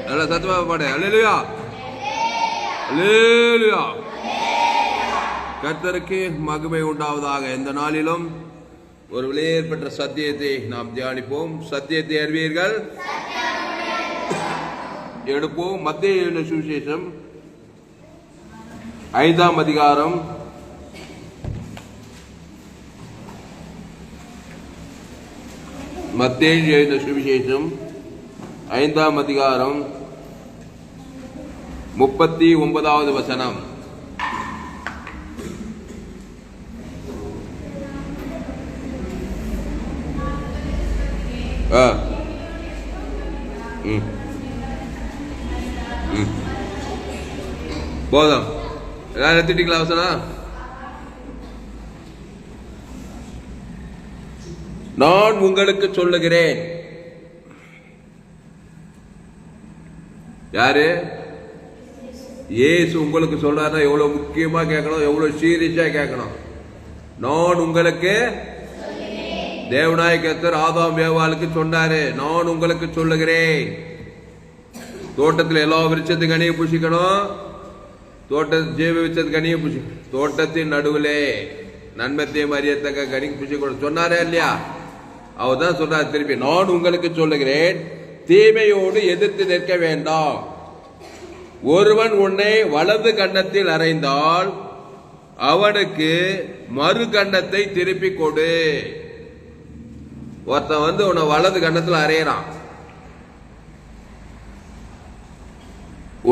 நல்ல சத்தமா பாடு. அல்லேலூயா அல்லேலூயா. கர்த்தருக்கு மகிமை உண்டாவதாக. இந்த நாளிலும் ஒரு விலையேற் பெற்ற சத்தியத்தை நாம் தியானிப்போம். சத்தியத்தை அறிவீர்கள், எடுப்போம். மத்தேயு சுவிசேஷம் 5ஆம் அதிகாரம் 5ஆம் அதிகாரம் 39வது வசனம். போதும். எல்லாரும் எடுத்துட்டீங்களா வசனம்? நான் உங்களுக்கு சொல்லுகிறேன். யாரு? இயேசு உங்களுக்கு சொல்றாருன்னா எவ்வளவு முக்கியமா கேட்கணும், எவ்வளவு சீரியஸா கேட்கணும். நான் உங்களுக்கு, தேவனாய கர்த்தர் ஆதாம் ஏவாளுக்கு சொன்னாரு, நான் உங்களுக்கு சொல்லுகிறேன். தோட்டத்தில் எல்லா விருட்சத்துக்கு கனியை புசிக்கணும், ஜீவ விருட்சத்து கனியை புசி, தோட்டத்தின் நடுவிலே நன்மத்தையும் அறியத்தக்க கனி புசிக்கணும் சொன்னாரே இல்லையா? அவர் தான் சொல்றாரு திருப்பி, நான் உங்களுக்கு சொல்லுகிறேன், தீமையோடு எதிர்த்து நிற்க வேண்டாம். ஒருவன் உன்னை வலது கன்னத்தில் அறைந்தால் அவனுக்கு மறு கன்னத்தை திருப்பி கொடு. ஒருத்தன் உன்னை வலது கன்னத்தில் அறையறான்,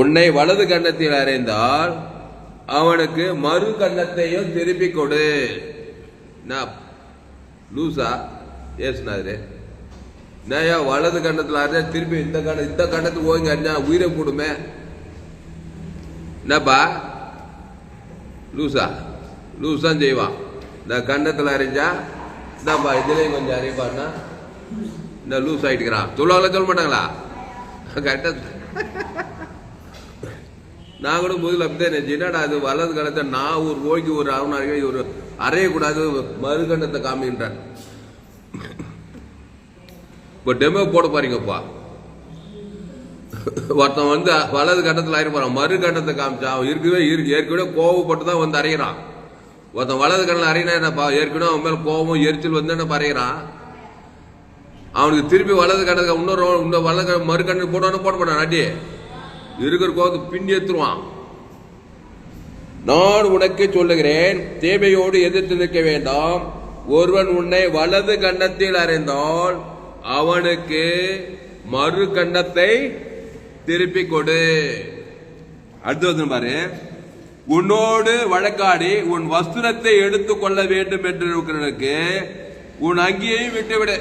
உன்னை வலது கன்னத்தில் அறைந்தால் அவனுக்கு மறு கன்னத்தையும் திருப்பி கொடு. லூசா ஏசுனாரு? நயா வலது கண்ணத்துல அரைஞ்சா திருப்பி இந்த கண்ணத்துக்கு ஓய்ங்க அரைஞ்சா உயிரை போடுமே. என்னப்பா லூசான் செய்வான். இந்த கண்ணத்துல அரைஞ்சா இந்தாப்பா இதுலயும் கொஞ்சம் அரைப்பான்னா இந்த லூஸ் ஆயிட்டுக்கிறான். சொல்லுவாங்களா சொல்ல மாட்டாங்களா? கரெக்டா. நான் கூட முதல்ல அப்படிதான் நினைச்சு, என்னடா அது வலது கணத்தை நான் ஒரு ஓய்க்கு ஒரு ஒரு அறையக்கூடாது, மறுகண்டத்தை காமின்றான். இப்போ டெமோ போட பாருங்கப்பா. ஒருத்தன் வலது கட்டத்தில் அறையப்பான், மறு கட்டத்தை காமிச்சா அவன் ஏற்கனவே கோவப்பட்டு தான் அறையிறான். ஒருத்தன் வலது கண்ணில் அறையினா என்னப்பா, ஏற்கனவே அவன் மேல கோபம் எரிச்சல் என்ன அறையிறான். அவனுக்கு திருப்பி வலது கண்ணத்துக்கு இன்னொரு வலது மறு கண்ணு போட மாட்டான். நாட்டி இருக்கிற கோபத்தை பிண்டி எடுத்துருவான். நான் உனக்கு சொல்லுகிறேன், தேவையோடு எதிர்த்து நிற்க வேண்டாம். ஒருவன் உன்னை வலது கன்னத்தில் அறைந்தால் அவனுக்கு மறு கன்னத்தை திருப்பி கொடு. அடுத்து பாரு, உன்னோடு வழக்காடி உன் வஸ்திரத்தை எடுத்துக் கொள்ள வேண்டும் என்று இருக்கிறவனுக்கு உன் அங்கியையும் விட்டுவிடு.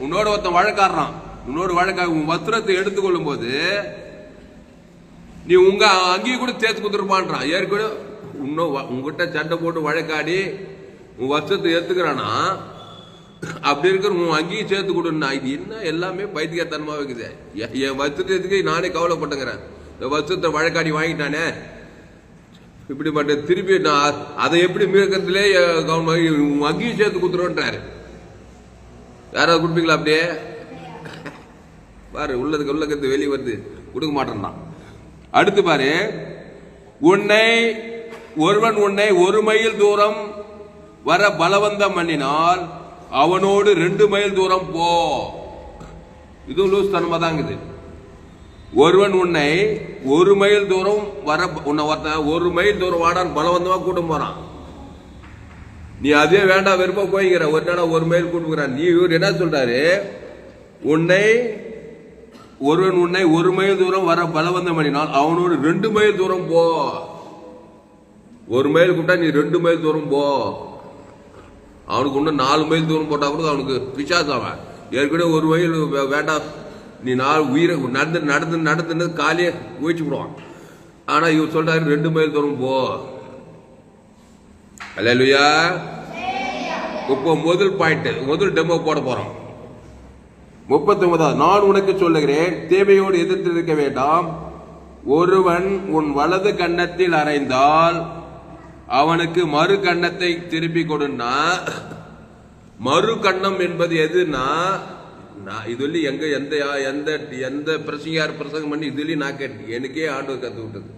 உன்னோட ஒருத்தன் வழக்காடுறான், உன்னோடு வழக்காடி உன் வஸ்திரத்தை எடுத்துக்கொள்ளும் போது நீ உங்க அங்கேயே கூட சேர்த்து கொடுத்துருப்பான்றான். ஏற்கனவே உங்ககிட்ட சண்டை போட்டு வழக்காடி உன் வஸ்திரத்தை ஏத்துக்கிறானா, அப்படி இருக்கிற உன் அங்கேயும் சேர்த்து கொடுன்னா இது என்ன எல்லாமே பைத்தியத்தனமா வைக்குது. என் வஸ்திரத்துக்கு நானே கவலைப்பட்டுங்கிறேன். இந்த வஸ்திரத்தை வழக்காடி வாங்கிட்டானே இப்படிப்பட்ட திருப்பி நான் அதை எப்படி மீறக்கிறதுலே உன் அங்கேயும் சேர்த்து கொடுத்துருன்றாரு. யாராவது கொடுப்பீங்களா? அப்படியே பாரு, உள்ளதுக்கு வெளியே வருது, கொடுக்க மாட்டேன்னா. அடுத்து பாரு, ஒருவன் உன்னை 1 மைல் தூரம் வர பலவந்தம் பண்ணினால் அவனோடு 2 மைல் தூரம் போ. இது லூஸ் தனமா தாங்குது. ஒருவன் உன்னை 1 மைல் தூரம் வர உன்னை 1 மைல் தூரம் வாடான்னு பலவந்தமா கூட்டம் போறான். நீ அதே வேண்டாம் வெறுப்பா போய்கிற, ஒரு நாள் 1 மைல் கூட்டுக்கிறான். நீ இவர் என்ன சொல்றாரு, ஒருவன் உன்னை 1 மைல் தூரம் வர பலவந்தம் பண்ணினால் அவனோடு 2 மைல் தூரம் போ. 1 மைல் கூப்பிட்டா நீ 2 மைல் தூரம் போ. அவனுக்கு இன்னும் 4 மைல் தூரம் போட்டா கூட அவனுக்கு பிசாசு. அவன் ஏற்கனவே 1 மைல் வேண்டாம், நீ 4 உயிரை நடந்து காலையே ஊழிச்சு விடுவான். ஆனா இவர் சொல்றாரு 2 மைல் தூரம் போ. அல்லேலூயா. இப்போ முதல் டெமோ போட போறோம். 39. நான் உனக்கு சொல்லுகிறேன், தேவையோடு எதிர்த்து இருக்க வேண்டாம். ஒருவன் உன் வலது கன்னத்தில் அறைந்தால் அவனுக்கு மறு கன்னத்தை திருப்பி கொடுன்னா, மறு கன்னம் என்பது எதுனா நான் இதுவரை எங்க எந்த எந்த எந்த பிரசங்கியார் பிரசங்கம் பண்ணி இதுவரை நான் கேட்டேன். எனக்கே ஆண்டவர் கத்து விட்டது.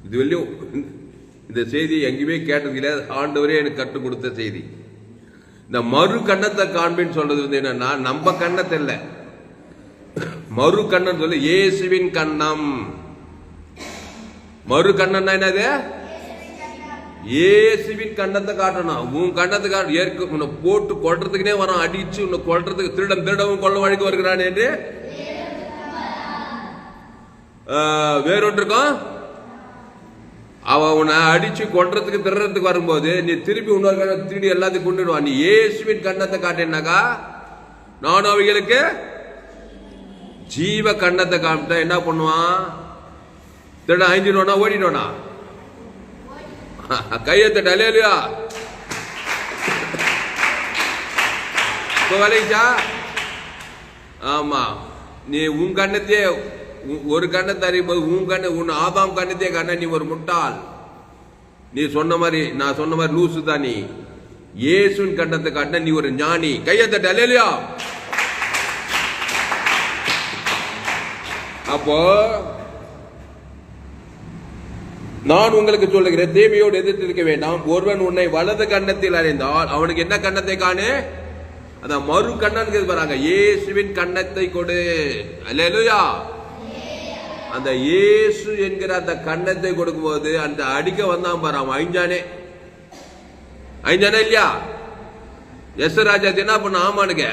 இதுவரையும் இந்த செய்தி எங்கேயுமே கேட்டதில்லை. ஆண்டவரே எனக்கு கற்றுக் கொடுத்த செய்தி. இந்த மறு கண்ணத்தை காண்பின்னு சொல்றது வந்து என்னன்னா, நம்ம கண்ணத்தை இல்லை, மறு கண்ணன் சொல்லி இயேசுவின் கண்ணம். மறு கண்ணன்னா என்னது? இயேசுவின் கண்ணத்தை காட்டணும். உன் கண்ணத்தை காட்டு. ஏற்க உன்னை போட்டு கொள்றதுக்குனே வரான், அடிச்சு உன்னை கொள்றதுக்கு. திருடவும் கொள்ள வழிக்கு வருகிறான் என்று வேறொன்றுக்கும் அவன் உன்னை அடிச்சு கொள்றதுக்கு திருடுறதுக்கு வரும்போது நீ திருப்பி இன்னொரு திருடி எல்லாத்தையும் கொண்டுடுவான். நீ இயேசுவின் கண்ணத்தை காட்டினாக்கா நானும் அவைகளுக்கு ஜீவ கண்ணத்தை காமிட்டா என்ன பண்ணுவான்? திருட அழிஞ்சிடுவானா ஓடிடுவானா? கையெழுத்த இல்லையா? விளைச்சா? ஆமா. நீ உன் கண்ணத்தையே ஒரு கண்ணத்தை அறியும் போது உன் கண்ணு உன் ஆதாம் கண்ணத்தையே கண்ண நீ ஒரு முட்டாள். நீ சொன்ன மாதிரி நான் சொன்ன மாதிரி லூசு தான். நீ இயேசுவின் கண்ணத்தை காட்டின நீ ஒரு ஞானி. கையெழுத்த இல்லையா? அப்போ நான் உங்களுக்கு சொல்லுகிறேன், தேவையோடு எதிர்த்து இருக்க வேண்டாம். ஒருவன் உன்னை வலது கண்ணத்தில் அறிந்தால் அவனுக்கு என்ன கண்ணத்தை காணு? அதான் மறு கண்ணன் வராங்க. இயேசுவின் கண்ணத்தை கொடு. அல்லேலூயா. அந்த இயேசு என்கிற அந்த கண்ணத்தை கொடுக்கும் போது அந்த அடிக்க வந்தான் பாரு, அவன் அழிஞ்சானே இல்லையா? எஸ் ராஜா என்ன பண்ண? ஆமானுங்க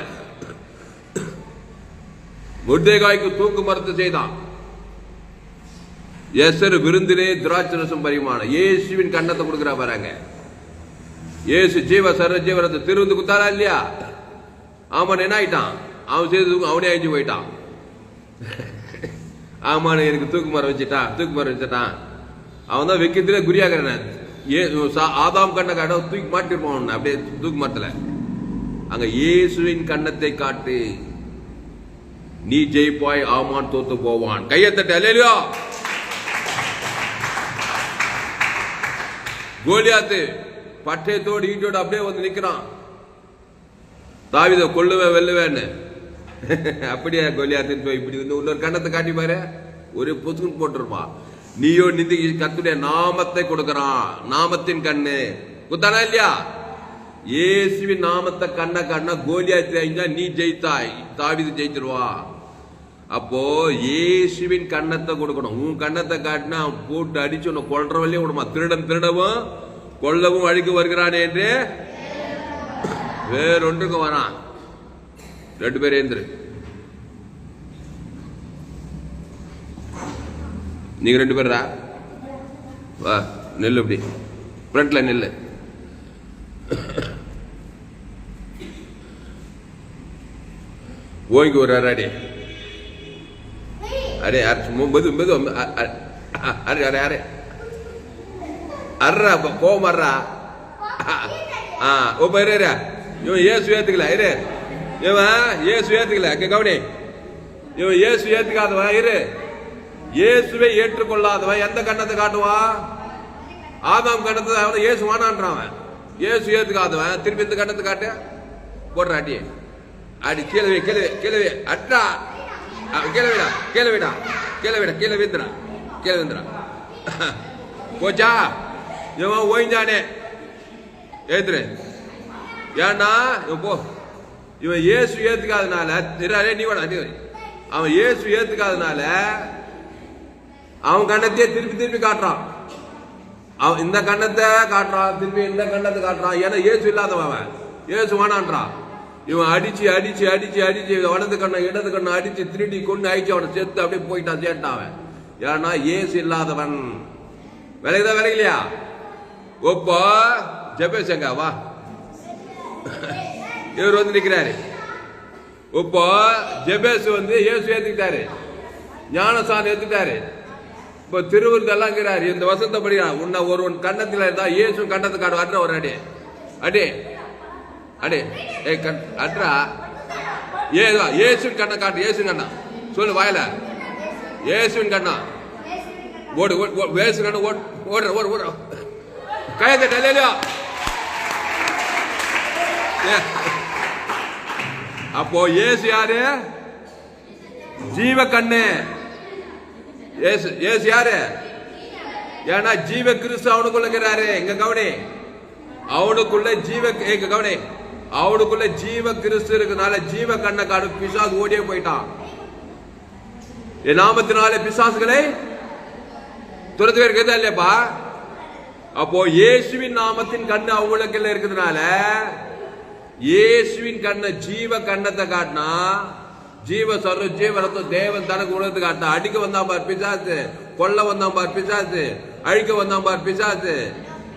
முர்தேகாய்க்கு தூக்கு மறுத்து செய்தான். எசரு விருந்திலே திராட்சரசம் பரிமாண இயேசுவின் கண்ணத்தை கொடுக்கிறா பாருங்க. இயேசு ஜீவ சர ஜீவரத்தை திருவிந்து குத்தாரா இல்லையா? ஆமான் என்ன ஆயிட்டான்? அவன் செய்து அவனே அழிஞ்சு போயிட்டான். ஆமான எனக்கு தூக்கு மரம் வச்சுட்டான். அவன் தான் வைக்கிறதுல குறியாகிறேன். ஆதாம் கண்ணை காட்ட தூக்கி மாட்டிருப்பான் அப்படியே தூக்கு மரத்துல. அங்க இயேசுவின் கண்ணத்தை காட்டு, நீ ஜெயிப்பாய், ஆமான் தோத்து போவான். கையத்தட்ட அல்லேலூயா. கோலியாத்து பட்டயத்தோடு ஈட்டோடு அப்படியே வந்து நிக்கிறான். தாவீதை கொல்லுவேன் வெல்லுவேன்னு. அப்படியே கோலியாத்து இப்படி வந்து இன்னொரு கண்ணத்தை காட்டி பாரு, ஒரு பொசுக்குன்னு போட்டுருப்பான். நீயோ நிந்தி கர்த்தருடைய நாமத்தை கொடுக்கறான். நாமத்தின் கண்ணு குத்தானா இல்லையா? இயேசுவின் நாமத்தை கண்ண கண்ணா கோலியாத்து அழிஞ்சா நீ ஜெயித்தாய், தாவீது ஜெயிச்சிருவா. அப்போ இயேசுவின் கண்ணத்தை கொடுக்கணும். உன் கண்ணத்தை காட்டினா போட்டு அடிச்சு உன்னை கொல்றவரையும் விடுமா. திருடன் திருடவும் கொல்லவும் அழிக்க வருகிறானே என்று வேறொன்றுக்கு வரான். ரெண்டு பேர் ஏந்திரு. நீங்க ரெண்டு பேரா? வா நெல்லு, அப்படி ஃப்ரண்ட்ல நெல்லு. ஓய்க்கு ஒரு அடி. அரே மெது மெது அரே அரே அரே அர்றா கோவம் அர்றா. ஓ பயிரா இவன் ஏசு ஏத்துக்கல. இரு இவன் ஏசு ஏத்துக்கல. கவனி, இவன் ஏசு ஏத்துக்காதவன். இரு இயேசுவை ஏற்றுக்கொள்ளாதவன் எந்த கண்ணத்தை காட்டுவான்? ஆதாம் கண்ணத்தை. அவன் இயேசு வானான்றான். இயேசு ஏத்துக்காதவன் திருப்பி இந்த கண்ணத்தை காட்டு போடுற அடி. அடி கீழவே கீழவே கீழவே அட்டா கீழவிடா கீழவிடா கீழவிடா கீழே விந்துடா கீழே விந்துடா. போச்சா? இவன் ஓய்ஞ்சானே ஏத்துரு. ஏன்னா இவன் போ. இவன் இயேசு ஏத்துக்காதனால நீ வேணா. அவன் இயேசு ஏத்துக்காதனால அவன் கண்ணத்தையே திருப்பி திருப்பி காட்டுறான். அவன் இந்த கண்ணத்தை காட்டுறான், திருப்பி இந்த கண்ணத்தை காட்டுறான். ஏன்னா இயேசு இல்லாதவன் அவன். இயேசு வேணான்றான். இவன் அடிச்சு அடிச்சு அடிச்சு அடிச்சு வலது கண்ணை இடது கண்ணை அடிச்சு திருடி கொண்டு ஆயிடுச்சு. அவனை சேர்த்து அப்படியே போயிட்டான், சேர்ட்டான் அவன். ஏன்னா இயேசு இல்லாதவன். விலைக்குதான் விலைக்கலையா? ஒப்போ ஜெபேசங்க வா. இவர் வந்து நிக்கிறாரு. இப்போ ஜெபேஸ் வந்து இயேசு ஏத்துக்கிட்டாரு, ஞானசான் ஏத்துக்கிட்டாரு. இப்போ திருவிருந்தெல்லாம் இருக்கிறாரு. இந்த வசனத்தை படிக்கிறான். உன்னை ஒருவன் கண்ணத்தில் இருந்தா இயேசு கண்ணத்தை காடு. அட்ரா ஒரு அடி அடி அடே ஏ அட்ரா. இயேசுவின் கண்ணை காட்டு. இயேசு கண்ணா சொல்லு வாயில. இயேசுவின் கண்ணா ஓடு. இயேசு கண்ணா ஓடுற ஓடு ஓடு. கையத்தை அப்போ இயேசு யாரு? ஜீவ கண்ணு. இயேசு யாரு? ஏன்னா ஜீவ கிறிஸ்து அவனுக்குள்ள இருக்கிறாரு. இங்க கவனி, அவனுக்குள்ள கவனி, அவனுக்குள்ள ஜீவ கிறிஸ்து இருக்கிறதுனால ஜீவ கண்ணை காடு பிசாசு ஓடியே போயிட்டான். என் நாமத்தினாலே பிசாசுகளை துரத்து இருக்கிறதா இல்லையாப்பா? அப்போ இயேசுவின் நாமத்தின் கண்ணு அவங்களுக்கு இருக்கிறதுனால இயேசுவின் கண்ணை ஜீவ கண்ணத்தை காட்டினா ஜீவ சர்வ ஜீவ ரத்தம் தேவன் தனக்கு உணர்ந்து காட்டினா அடிக்க வந்தான் பார் பிசாசு, கொல்ல வந்தான் பார் பிசாசு, அழிக்க வந்தான் பார் பிசாசு,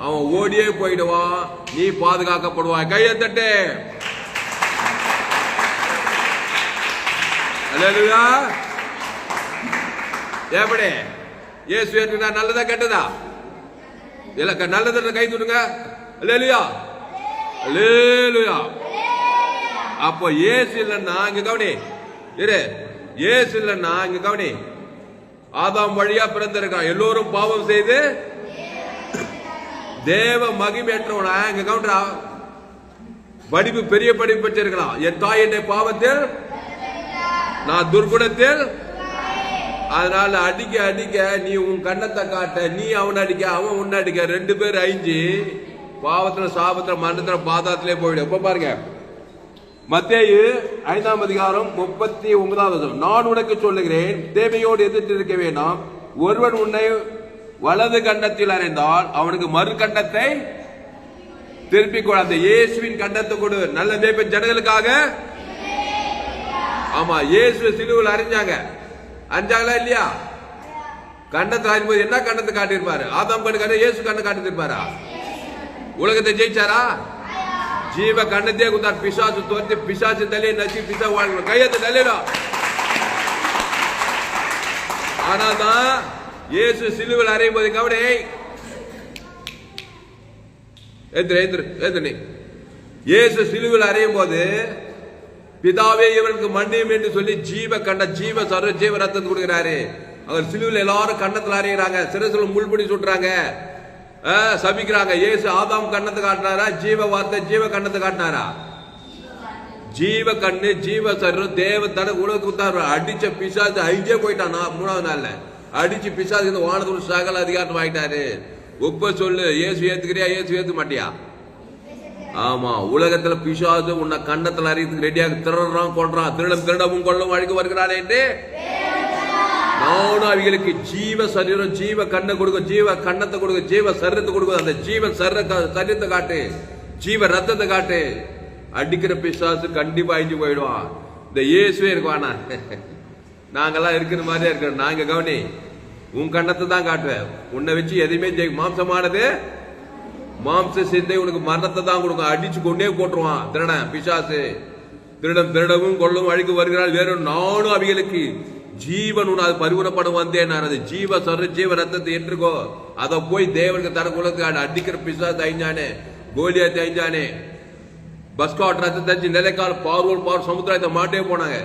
அவன் ஓடியே போயிடுவான். நீ பாதுகாக்கப்படுவான். கையை தட்டு. அல்லேலூயா. எப்படி இயேசு ஏற்றுனா நல்லதா கெட்டதா? இல்ல நல்லது கை தூடுங்க. அல்லேலூயா, அல்லேலூயா. அப்போ இயேசு இல்லைன்னா இங்க கவனி, இயேசு இல்லைன்னா இங்க கவனி, ஆதாம் வழியா பிறந்திருக்கான். எல்லோரும் பாவம் செய்து தேவ மகிமையற்றவனா. இங்க கவுண்டரா, படிப்பு பெரிய படிப்பு பெற்றிருக்கலாம். என் தாய் என்னை பாவத்தில், நான் துர்குணத்தில். அதனால அடிக்க அடிக்க நீ உன் கண்ணத்தை காட்ட, நீ அவன் அடிக்க அவன் உன்ன அடிக்க, 2 பேர் அழிஞ்சு பாவத்துல சாபத்துல மரணத்துல பாதாத்திலே போயிடும். இப்ப பாருங்க மத்தேயு 5ஆம் அதிகாரம் 39வது வசனம். நான் உனக்கு சொல்லுகிறேன், தேவையோடு எதிர்த்து இருக்க வேண்டாம். ஒருவன் உன்னை வலது கண்டத்தில் அறைந்தால் அவனுக்கு மறு கண்டத்தை திருப்பிக் கொடு. அந்த இயேசுவின் கண்டத்தை கொடு. நல்ல மேய்ப்பன் ஜனங்களுக்காக. ஆமா, இயேசு சிலுவையில் அறிஞ்சாங்க. அஞ்சாங்களா இல்லையா? கண்டத்தை அறியும்போது என்ன கண்டத்தை காட்டியிருப்பாரு? ஆதாம் கண்ணு இயேசு கண்ணை காட்டியிருப்பாரா? உலகத்தை ஜெயிச்சாரா? ஜீவ கண்ணத்தையே கொடுத்தார். பிசாசு தோர்த்து பிசாசு தலையை நச்சு பிசா வாழ்க்கை கையத்தை தலையிடும். ஆனாதான் இயேசு சிலுவையில் அறையும் போது கவனி, இயேசு சிலுவையில் அறையும் போது பிதாவே இவனுக்கு மன்னியும் என்று சொல்லி ஜீவ கண்ட ஜீவ சர்வ ஜீவ ரத்தத்தை கொடுக்கிறாரு. அவர் சிலுவையில் எல்லாரும் கண்ணத்தில் அறையிறாங்க, சிரசுல முள்படி சுட்டுறாங்க, சபிக்கிறாங்க. இயேசு ஆதாம் கண்ணத்தை காட்டினாரா? ஜீவ வார்த்தை ஜீவ கண்ணத்தை காட்டினாரா? ஜீவ கண்ணு ஜீவ சர்வ தேவ தன உலகத்தார் அடிச்ச பிசாசு அழிஞ்சே போயிட்டான். 3வது நாள்ல அடிச்சு பிசாசு இந்த வானத்தோட சகல அதிகாரம் ஆயிட்டாரு. ஒப்ப சொல்லு, இயேசு ஏத்துக்கிறியா? இயேசு ஏத்துக்க மாட்டியா? ஆமா, உலகத்துல பிசாசு உன்னை கண்ணத்துல அறியத்துக்கு ரெடியாக திருடுறான், கொள்றான். திருடவும் கொள்ளவும் அழிக்க வருகிறான் என்று நானும் அவைகளுக்கு ஜீவ சரீரம் ஜீவ கண்ணை கொடுக்க, ஜீவ கண்ணத்தை கொடுக்க, ஜீவ சரீரத்தை கொடுக்க. அந்த ஜீவ சரீரத்தை காட்டு, ஜீவ ரத்தத்தை காட்டு. அடிக்கிற பிசாசு கண்டிப்பா அழிஞ்சு போயிடுவான். இந்த இயேசுவே இருக்குவானா? நாங்கெல்லாம் இருக்கிற மாதிரியா இருக்கிற. நாங்க கவனி, உன் கண்ணத்தை தான் காட்டுவேன். உன்னை வச்சு எதையுமே மாம்சமானது மாம்ச சிந்தை உனக்கு மரணத்தை தான் கொடுக்கும். அடிச்சு கொண்டே போட்டுருவான் திருடன் பிசாசு. திருடவும் கொள்ளவும் அழிக்க வருகிறாள். வேற நானும் அவைகளுக்கு ஜீவன் உன் அது பரிவுறப்பட வந்தேன். அது ஜீவ சர்வ ஜீவ ரத்தத்தை ஏற்றுக்கோ. அதை போய் தேவனுக்கு தனக்குள்ளதுக்கு அடிக்கிற பிசாசு அழிஞ்சானே, கோலியாத்தை அழிஞ்சானே, பஸ்காட் ரத்தத்தை அழிஞ்சு நிலைக்கால பார்வோல் பார் சமுத்திரத்தை மாட்டே போனாங்க.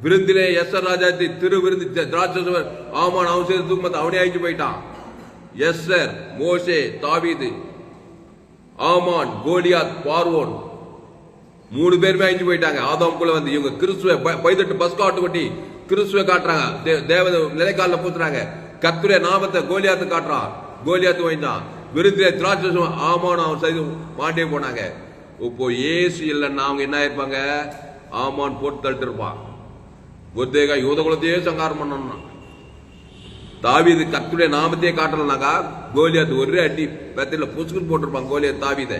விருந்திலே எஸ்ஆர் ராஜா திரு விருந்து திராட்சை ஆமான் அவன் செய்த தூக்கத்தை அவனே அழிஞ்சு போயிட்டான். எஸ்ஆர், மோசே, தாவீது, ஆமான், கோலியாத், பார்வோன் 3 பேருமே அழிஞ்சு போயிட்டாங்க. ஆதாம்குள்ள வந்து இவங்க கிறிஸ்துவ பைதட்டு பஸ்காட்டு கொட்டி கிறிஸ்துவ காட்டுறாங்க. தேவ நிலைக்கால பூத்துறாங்க. கர்த்தருடைய நாமத்தை கோலியாத்து காட்டுறான். கோலியாத்து வாய்ந்தான். விருந்திலே திராட்சை ஆமான் அவன் செய்து மாட்டே போனாங்க. இப்போ ஏசு இல்லைன்னா அவங்க என்ன இருப்பாங்க? ஆமான் போட்டு தள்ளிட்டு இருப்பான். ஒத்தேகா யூத குலத்தையே சங்காரம் பண்ணணும். தாவீது கர்த்தருடைய நாமத்தையே காட்டலனாக்கா கோலியாத்து ஒரே அடி பெத்தில புசுக்குன்னு போட்டிருப்பான் கோலியாத் தாவீதை.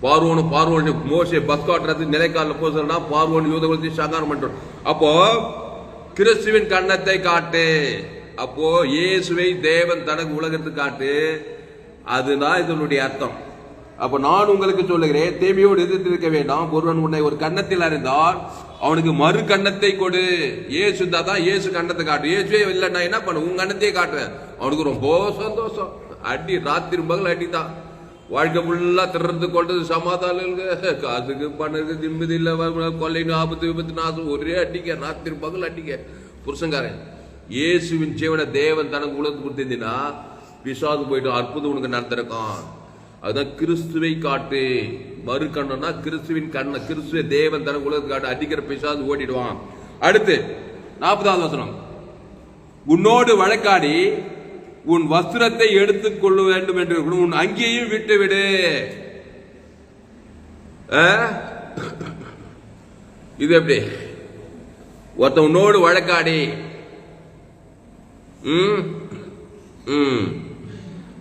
பார்வோனு மோசே பஸ்காட்டுறது நிலைக்கால பூசலனா பார்வோன் யூத குலத்தையும் சங்காரம் பண்றோம். அப்போ கிறிஸ்துவின் கண்ணத்தை காட்டு. அப்போ இயேசுவை தேவன் தனக்கு உலகத்துக்கு காட்டு. அதுதான் இதனுடைய அர்த்தம். அப்ப நான் உங்களுக்கு சொல்லுகிறேன், தேவையோடு எதிர்த்து இருக்க வேண்டாம். ஒருவன் உன்னை ஒரு கண்ணத்தில் அறிந்தால் அவனுக்கு மறு கண்ணத்தை கொடு. இயேசு தான் இயேசு கண்ணத்தை காட்டு. இயேசுவே இல்லைன்னா என்ன பண்ணு? உன் கண்ணத்தையே காட்டுவேன். அவனுக்கு ரொம்ப சந்தோஷம். அடி ராத்திரி பகல் அடிதான். வாழ்க்கை ஃபுல்லா திறந்து கொண்டது சமாதானம், காசுக்கு பண்ணுறது நிம்மதி இல்லை, கொள்ளைன்னு ஆபத்து விபத்து நாசம் ஒரே அடிக்க, ராத்திரி பகல் அடிக்க புருஷங்காரன். இயேசுவின் ஜீவனை தேவன் தனக்கு உலகத்து கொடுத்திருந்தீங்கன்னா பிசாசு போயிட்டு அற்புதம் உனக்கு நடத்திருக்கான். அதுதான் கிறிஸ்துவை காட்டு. மறு கண்ணம்னா கிறிஸ்துவின் கண்ண, கிறிஸ்துவ தேவன் தன உலகத்துக்காட்டு அடிக்கிற பிசாசு ஓடிடுவான். அடுத்து 40வது வசனம், உன்னோடு வழக்காடி உன் வஸ்திரத்தை எடுத்துக் கொள்ள வேண்டும் என்று உன் அங்கேயும் விட்டு விடு. இது எப்படி? ஒருத்த உன்னோடு வழக்காடி,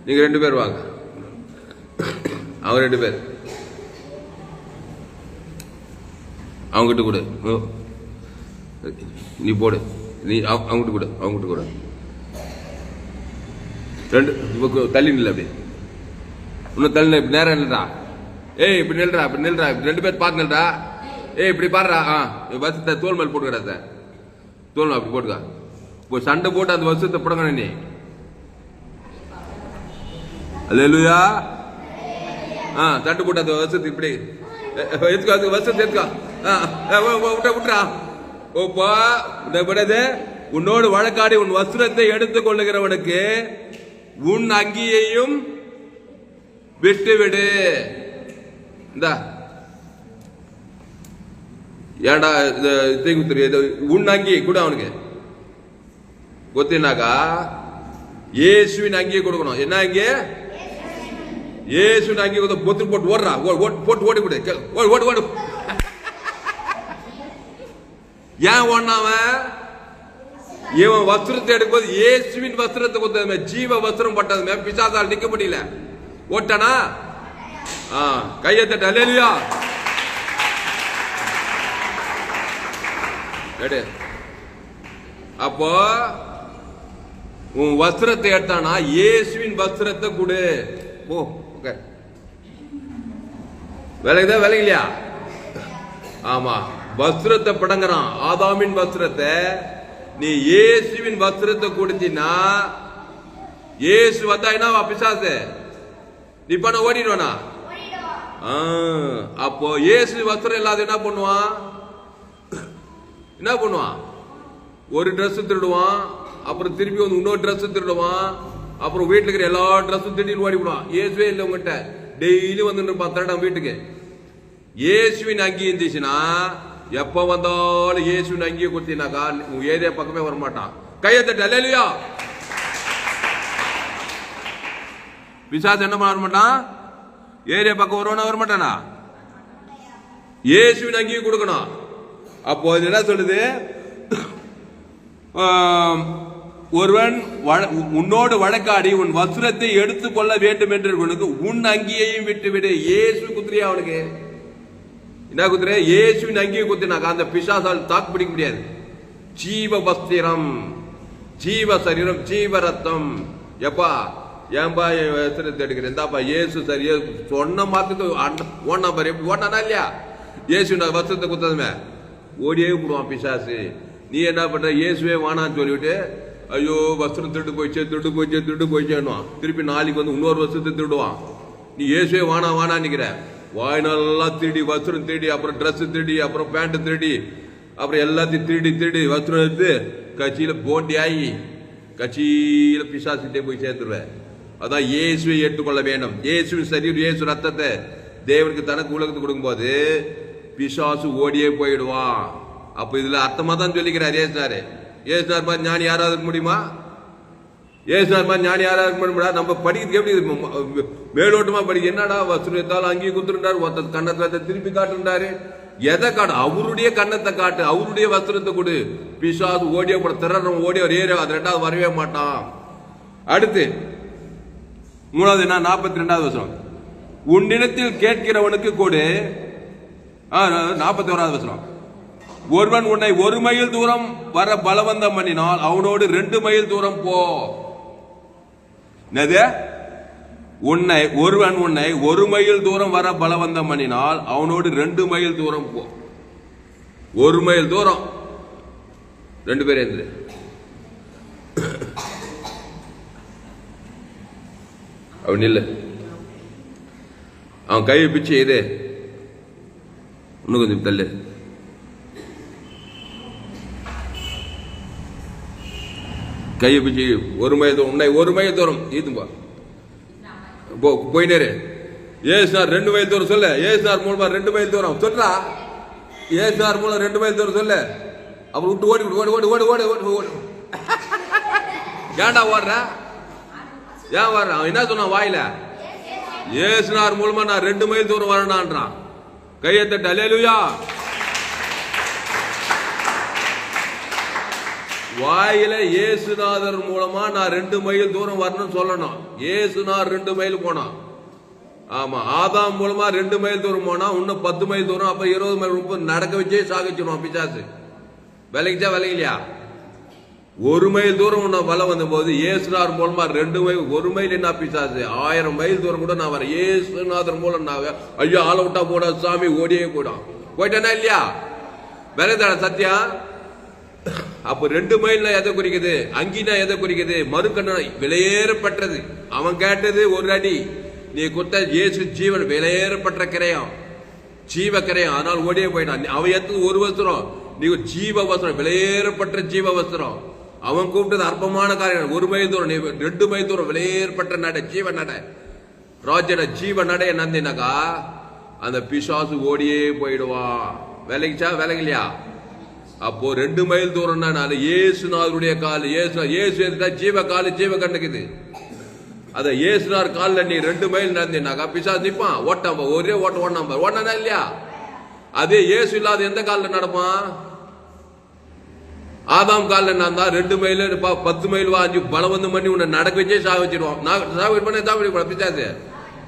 நீங்க 2 பேர் வாங்க, அவங்க 2 பேர் அவங்ககிட்ட கூட நீ போடு, நீ அவங்ககிட்ட கூட, அவங்ககிட்ட கூட 2 தள்ளி நில்ல, அப்படி இன்னும் தள்ளி இப்படி நேரம் இல்லடா, ஏய் இப்படி நில்றா, இப்படி நில்றா, 2 பேர் பார்த்து நில்றா, ஏய் இப்படி பாடுறா, வசத்தை தோல் மேல் போட்டுக்கிறா, தோல் அப்படி போட்டுக்கா, இப்போ சண்டை போட்டு அந்த வருஷத்தை படங்க நீ. அல்லேலூயா. சண்டை போட்டு அந்த வருஷத்துக்கு இப்படி எடுத்துக்கா, அது வருஷத்தை எடுத்துக்கா, விட்டுறா. ஓப்பா இந்த உன்னோடு வழக்காடி உன் வஸ்திரத்தை எடுத்துக் கொள்ளுகிறவனுக்கு உன் அங்கியையும் விட்டு விடு. இந்தா ஏண்டா உன் அங்கி கூட அவனுக்கு கொத்தினாக்கா இயேசுவின் அங்கியை கொடுக்கணும். என்ன அங்கே? இயேசுவின் அங்கி கொடுத்த பொத்து போட்டு ஓடுறா, போட்டு ஓடி விடு, ஓடு ஓடு. ஏன் ஓடினாவன்? இவன் வஸ்திரத்தை எடுக்கும்போது இயேசுவின் வஸ்திரத்தை கொடுத்ததுமே, ஜீவ வஸ்திரம் பட்டதுமே பிசாசால் நிக்க முடியல. ஓட்டானா? கையை தட்ட. அல்லேலூயா. அப்போ உன் வஸ்திரத்தை எடுத்தானா இயேசுவின் வஸ்திரத்தை கொடு. ஓ ஓகே, விலகுதா விலகலையா? ஆமா, வஸ்திரத்தை படங்குறான். ஆதாமின் வஸ்திரத்தை நீ இயேசுவின் வஸ்திரத்தை கொடுத்தீன்னா, இயேசு வந்தா என்ன பிசாசு நீ பண்ண ஓடிடுவானா? அப்போ இயேசு வஸ்திரம் இல்லாத என்ன பண்ணுவான்? என்ன பண்ணுவான்? ஒரு ட்ரெஸ் திருடுவான், அப்புறம் திருப்பி வந்து இன்னொரு ட்ரெஸ் திருடுவான், அப்புறம் வீட்டுல இருக்கிற எல்லா ட்ரெஸ்ஸும் திருடிட்டு ஓடிவிடுவான். இயேசுவே இல்லை உங்ககிட்ட, டெய்லி வந்து இருப்பான் திருடம் வீட்டுக்கு. இயேசுவின் அங்கி இருந்துச்சுன்னா எப்ப வந்தாலும் இயேசுவின் அங்கியை கொடுத்தீங்கன்னாக்கா உங்க ஏரியா பக்கமே வரமாட்டான். கையை தட்டு. அல்லேலூயா. பிசாசு என்ன பண்ண மாட்டான்? ஏரியா பக்கம் வருவானா வரமாட்டானா? இயேசுவின் அங்கியை கொடுக்கணும். அப்போ என்ன சொல்லுது? ஒருவன் உன்னோடு வழக்காடி உன் வஸ்திரத்தை எடுத்துக் கொள்ள வேண்டும் என்று உன் அங்கியையும் விட்டுவிடு. இயேசு குத்துறியா அவனுக்கு? என்ன குத்துற? இயேசுவின் அங்கியை குத்தினாக்கா அந்த பிசாசால் தாக்கு பிடிக்க முடியாது. ஜீவ வஸ்திரம், ஜீவ சரீரம், ஜீவ ரத்தம். எப்பா ஏன்பா என் வஸ்திரத்தை எடுக்கிறேன்? இந்தாப்பா இயேசு சரியா சொன்ன மாத்துக்கு ஓடனா பாரு. எப்படி ஓடனா இல்லையா? இயேசு வஸ்திரத்தை குத்ததுமே ஓடியே விடுவான் பிசாசு. நீ என்ன பண்ற? இயேசுவே வானான்னு சொல்லிவிட்டு ஐயோ வஸ்திரம் திருட்டு போயிச்சேன்னுவான். திருப்பி நாளைக்கு வந்து இன்னொரு வஸ்திரத்தை திருடுவான். நீ இயேசுவே வானா நிக்கிற. வாய்நாளெல்லாம் திருடி, வஸ்திரம் திருடி, அப்புறம் ட்ரெஸ் திருடி, அப்புறம் பேண்ட் திருடி, அப்புறம் எல்லாத்தையும் திருடி வஸ்திரம் எடுத்து கட்சியில போட்டி ஆகி கட்சியில பிசாசிட்டே போய் சேர்த்துருவேன். அதான் இயேசுவை ஏற்றுக்கொள்ள வேண்டும். இயேசுவின் சரீரம், இயேசு ரத்தத்தை தேவனுக்கு தனக்கு உலகத்துக்கு கொடுக்கும் போது பிசாசு ஓடியே போயிடுவான். அப்ப இதுல அர்த்தமா தான் சொல்லிக்கிறார் ஏசுனாரு. ஏசுனார் மாதிரி ஞானி யாராவது இருக்க முடியுமா? ஏசுனார் மாதிரி ஞானி யாராவது இருக்க முடியுமா? நம்ம படிக்கிறது எப்படி மேலோட்டமா படிக்க, என்னடா வசூலித்தாலும் அங்கேயும் குத்துருந்தாரு, ஒருத்தர் கண்ணத்தை திருப்பி காட்டுறாரு. எதை காட்டு? அவருடைய கண்ணத்தை காட்டு, அவருடைய வஸ்திரத்தை கொடு. பிசாசு ஓடிய போட திறன் ஓடிய ஒரு ஏரியா, அது 2வது வரவே மாட்டான். அடுத்து 3வது என்ன? 42வது வசனம், உன்னிடத்தில் கேட்கிறவனுக்கு கொடு. 41வது வசனம், ஒருவன் உன்னை 1 மைல் தூரம் வர பலவந்தம் பண்ணினால் அவனோடு 2 மைல் தூரம் போ. ஒருவன் உன்னை 1 மைல் தூரம் வர பலவந்தம் பண்ணினால் அவனோடு 2 மைல் தூரம் போ. 1 மைல் தூரம் 2 பேர் இருந்து அவன் இல்ல, அவன் கையை பிச்சு இது இன்னும் கொஞ்சம் தள்ளு. கையை பிச்சு 1 மைல் தூரம், உன்னை 1 மைல் தூரம் ஈத்தும்பா போயினேரு. ஏசுனார் 2 மைல் தூரம் சொல்லு. ஏசுனார் மூலமா 2 மைல் தூரம் சொல்றா. ஏசுனார் மூலம் 2 மைல் தூரம் சொல்லு. அப்புறம் விட்டு ஓடி ஓடி ஓடி ஓடி ஓடி ஓடி ஓடி. ஏன்டா ஓடுற? ஏன் வர்ற? அவன் என்ன சொன்னான் வாயில? ஏசுனார் மூலமா நான் 2 மைல் தூரம் வரணும்ன்றான். கையை தட்டு. அல்லேலூயா. வாயில இயேசுநாதர் மூலமா நான் 2 மைல் தூரம் வரணும்னு சொல்லணும். இயேசுநாதர் 2 மைல் போனான். ஆமா, ஆதாம் மூலமா 2 மைல் தூரம் போனா இன்னும் 10 மைல் தூரம், அப்ப 20 மைல் 30 நடக்க வச்சே சாகிச்சிடும் பிசாசு. விலைக்குச்சா விலையிலையா? 1 மைல் தூரம் உன்ன பலம் வந்த போது இயேசுநாதர் மூலமா 2 மைல், 1 மைல் என்ன பிசாசு? 1000 மைல் தூரம் கூட நான் வரேன். இயேசுநாதர் மூலம் நான் ஐயோ ஆள விட்டா போட சாமி ஓடியே போயிடும். போயிட்டேனா இல்லையா? விலைதான சத்தியா? அப்ப 2 மைல் எதை குறிக்குது? அங்கினா எதை குறிக்குது? மறுக்கண்ண விலையேறப்பட்டது. அவன் கேட்டது 1 அடி, நீ கொடுத்த இயேசு ஜீவன் விலையேறப்பட்ட கிரையம், ஜீவ கிரையம். அதனால் ஓடியே போயிட்டான். அவன் எத்தது 1 வஸ்திரம், நீ ஜீவ வஸ்திரம், விலையேறப்பட்ட ஜீவ வஸ்திரம். அவன் கூப்பிட்டது அற்பமான காரியம். 1 மைல் தூரம், நீ 2 மைல் தூரம் விலையேறப்பட்ட நடை, ஜீவ நடை, ராஜன ஜீவ நடைய நந்தினாக்கா அந்த பிசாசு ஓடியே போயிடுவான். விலைக்குச்சா விலைகலையா? அப்போ 2 மைல் தூரம் தான் இயேசுநாதருடைய கால். இயேசு எடுத்தா ஜீவ காலு, ஜீவ கண்டுக்குது. அத இயேசுநாதர் காலில் நீ 2 மைல் நடந்தீனாக்கா பிசாசு நிப்பான். ஓட்டாம்பா, ஒரே ஓட்ட ஓடனாம்பா. ஓடனா இல்லையா? அதே இயேசு இல்லாத எந்த காலில் நடப்பான்? ஆதாம் காலில் நடந்தா 2 மைல் 10 மைல் 5 பலவந்தம் பண்ணி உன்னை நடக்க வச்சே சாக வச்சிருவான். பிசாசு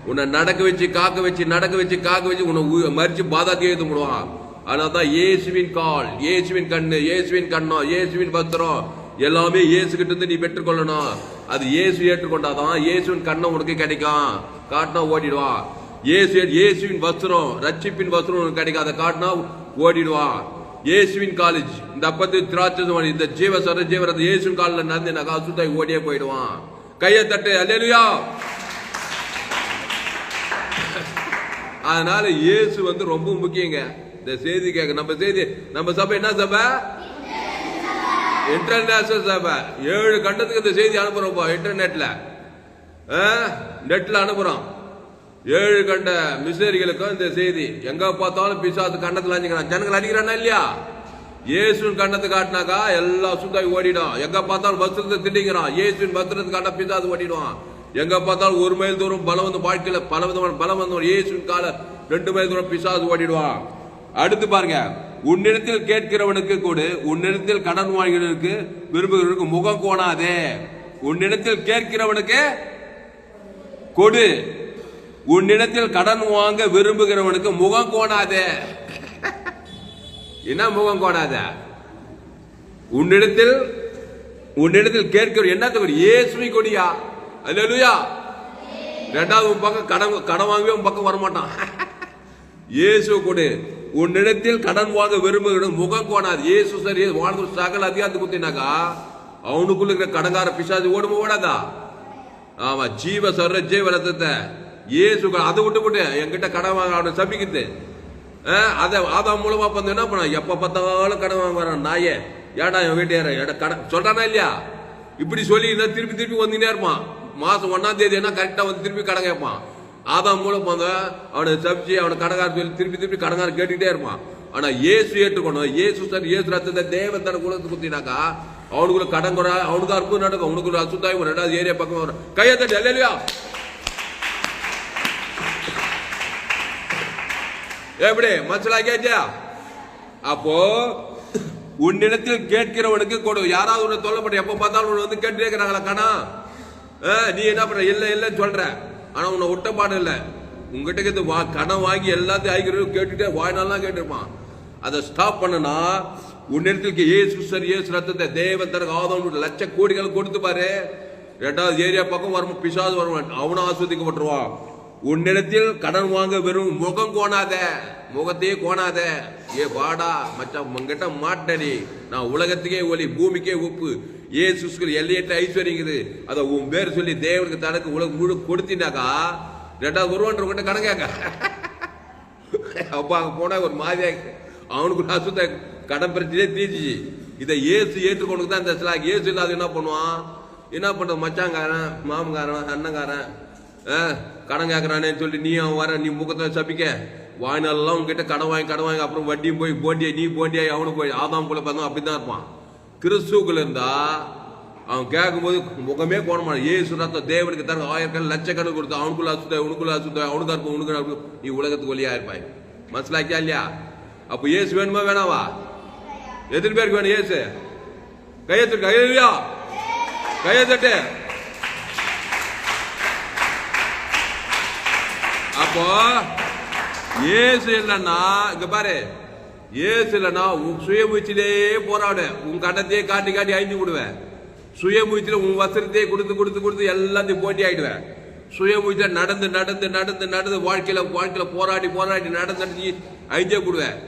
உன்னை நடக்க வச்சு காக்க வச்சு நடக்க வச்சு காக்க வச்சு உன்னை மறிச்சு பாதாத்தி எழுத முடிவான். அதனால்தான் இயேசுவின் கால், இயேசுவின் கண்ணு, இயேசுவின் கண்ணம், இயேசுவின் பத்திரம் எல்லாமே இயேசு கிட்ட இருந்து நீ பெற்றுக்கொள்ளணும். அது இயேசு ஏற்றுக்கொண்டாதான் இயேசுவின் கண்ணம் உனக்கு கிடைக்கும். காட்டினா ஓடிடுவான். இயேசுவின் வஸ்திரம், ரட்சிப்பின் வஸ்திரம் உனக்கு கிடைக்கும். அதை காட்டினா ஓடிடுவான். இயேசுவின் காலேஜ், இந்த அப்பத்து திராட்சை, இந்த ஜீவசர ஜீவரது இயேசுவின் காலில் நடந்தேனாக்கா சுத்தாய் ஓடியே போயிடுவான். கையை தட்டு. அல்லேலூயா. அதனால இயேசு ரொம்ப முக்கியங்க. இந்த செய்தி கேட்க நம்ம செய்தி, நம்ம சபை என்ன சபை? இன்டர்நேஷனல் சபை. 7 கண்டத்துக்கு இந்த செய்தி அனுப்புறோம். இன்டர்நெட்ல நெட்ல அனுப்புறோம். 7 கண்ட மிஷனரிகளுக்கும் இந்த செய்தி. எங்க பார்த்தாலும் பிசாசு கண்டத்துல அடிக்கிறான். ஜனங்கள் அடிக்கிறானா இல்லையா? இயேசுவின் கண்டத்தை காட்டினாக்கா எல்லாம் சுத்தாய் ஓடிடும். எங்க பார்த்தாலும் வஸ்திரத்தை திண்டிக்கிறான். இயேசுவின் வஸ்திரத்தை காட்டா பிசாசு ஓடிடுவான். எங்க பார்த்தாலும் 1 மைல் தூரம் பலம் வந்து வாழ்க்கையில பலவிதமான பலம் வந்து இயேசுவின் கால 2 மைல் தூரம் பிசாசு ஓடிடுவான். அடுத்து பாருங்க, உன்னிடத்தில் கேட்கிறவனுக்கு கொடு, உன்னிடத்தில் கடன் வாங்கினவனுக்கு விரும்புகிறவனுக்கு முகம் கோணாதே. உன்னிடத்தில் கேட்கிறவனுக்கு கொடு, உன்னிடத்தில் கடன் வாங்க விரும்புகிறவனுக்கு முகம் கோணாதே. என்ன முகம் கோணாத? உன்னிடத்தில் கேட்கிற என்னத்துக்கு? இயேசுவை கொடியா. அல்லேலூயா. 2வது பக்கம் கடன் வாங்கவே உன் பக்கம் வரமாட்டான். இயேசு கொடு. உன்னிடத்தில் கடன் வாங்க விரும்புகிற முகம் கோணாது. இயேசு சரி வாழ்ந்து சகல அதிகாரத்தை குத்தினாக்கா அவனுக்குள்ள இருக்கிற கடங்கார பிசாசு ஓடுமோ ஓடாதா? ஆமா, ஜீவ சர்ற ஜீவ ரத்தத்தை இயேசு அதை விட்டு என்கிட்ட கடன் வாங்க அவனை சபிக்குது. அதை ஆதாம் மூலமா பண்ண என்ன பண்ண? எப்ப பார்த்தாலும் கடன் வாங்க வரான் நாயே. ஏடா என் வீட்டு கடன் சொல்றானா இல்லையா? இப்படி சொல்லி திருப்பி திருப்பி வந்துனே இருப்பான். மாசம் 1ஆம் தேதி என்ன கரெக்டா வந்து திருப்பி கடன் கேட்பான். ஆதாம் மூலம் அவனை சபிச்சு அவனை கடங்கார சொல்லி திருப்பி திருப்பி கடங்கார கேட்டுக்கிட்டே இருப்பான். ஆனா இயேசு ஏற்றுக்கணும். இயேசு சார் இயேசு ரத்தத்தை தேவன் தன குலத்து குத்தினாக்கா அவனுக்குள்ள கடன் குறை, அவனுக்கு அற்புதம் நடக்கும். அவனுக்குள்ள அசுத்தாய் 2வது ஏரியா பக்கம் வரும். கையை தட்டி. அல்லேலூயா. எப்படி மனசிலாக்கியாச்சா? அப்போ உன்னிடத்தில் கேட்கிறவனுக்கு கொடு. யாராவது உன்னை தொல்லப்பட்ட எப்ப பார்த்தாலும் வந்து கேட்டு இருக்கிறாங்களா கணா? நீ என்ன பண்ற? இல்லைன்னு சொல்ற. ஆனா உன்னை ஒட்டப்பாடு இல்லை. உங்ககிட்ட கடன் வாங்கி எல்லாத்தையும் ஆகிக்கிறோம் கேட்டுட்டே வாய்நாள்லாம் கேட்டிருப்பான். அதை ஸ்டாப் பண்ணனா உன்னிடத்தில் இயேசு சார் இயேசு ரத்தத்தை தேவன் தனக்கு ஆதம் லட்ச கோடிகள் கொடுத்து பாரு. 2வது ஏரியா பக்கம் வரும் பிசாசு வருவான். அவனும் ஆஸ்வதிக்கப்பட்டுருவான். உன்னிடத்தில் கடன் வாங்க வெறும் முகம் கோணாத, முகத்தையே கோணாத. ஏ வாடா மச்சான் உங்ககிட்ட மாட்டடி, நான் உலகத்துக்கே ஒளி, பூமிக்கே உப்பு, ஏசு எல்லையற்ற ஐஸ்வர்யங்குது. அதை உன் பேர் சொல்லி தேவனுக்கு தனக்கு உலகம் முழு கொடுத்தினாக்கா 2வது ஒருவன் உங்ககிட்ட கடன் கேட்க. அப்ப அங்க போனா ஒரு மாதிரியா அவனுக்கு அசுத்த கடன் பிரச்சனையே தீர்ச்சிச்சு. இதை ஏசு ஏற்றுக்கொண்டு தான் இந்த ஏசு இல்லாத என்ன பண்ணுவான்? என்ன பண்ற? மச்சாங்காரன், மாமங்காரன், அண்ணங்காரன் கடன் கேட்கறானேன்னு சொல்லி நீ அவன் வர நீ முகத்தை சபிக்க வாய்நாளெல்லாம் உங்ககிட்ட கடன் வாங்கி அப்புறம் வட்டியும் போய் போண்டியா நீ போண்டியா அவனுக்கு போய் ஆதாம் போல பார்த்தோம் அப்படிதான் இருப்பான். கிறிஸ்துக்குள்ள இருந்தா அவன் கேட்கும்போது முகமே போட மாட்டான். ஏசு ரத்தம் தேவனுக்கு தர ஆயிரக்கணக்கு லட்சக்கணக்கு கொடுத்து அவனுக்குள்ள அசுத்த அவனுக்கு இருப்போம் உனக்கு நீ உலகத்துக்கு வழியா இருப்பாய். மனசிலாக்கியா இல்லையா? அப்போ ஏசு வேணுமா வேணாவா? எத்தனை பேருக்கு வேணும் ஏசு? கையெழுத்து கையெழுத்து. அப்போ ஏசு இல்லைன்னா இங்க பாரு, ஏசு இல்லைன்னா உன் சுயமுயற்சியிலே போராடு, உன் கண்டத்தையே காட்டி அழிஞ்சு விடுவேன். சுயமுயற்சியில உன் வசனத்தையே கொடுத்து எல்லாத்தையும் போட்டி ஆயிடுவேன். சுயமுயற்சியில நடந்து வாழ்க்கையில போராடி நடந்து அழிஞ்சே கொடுவேன்.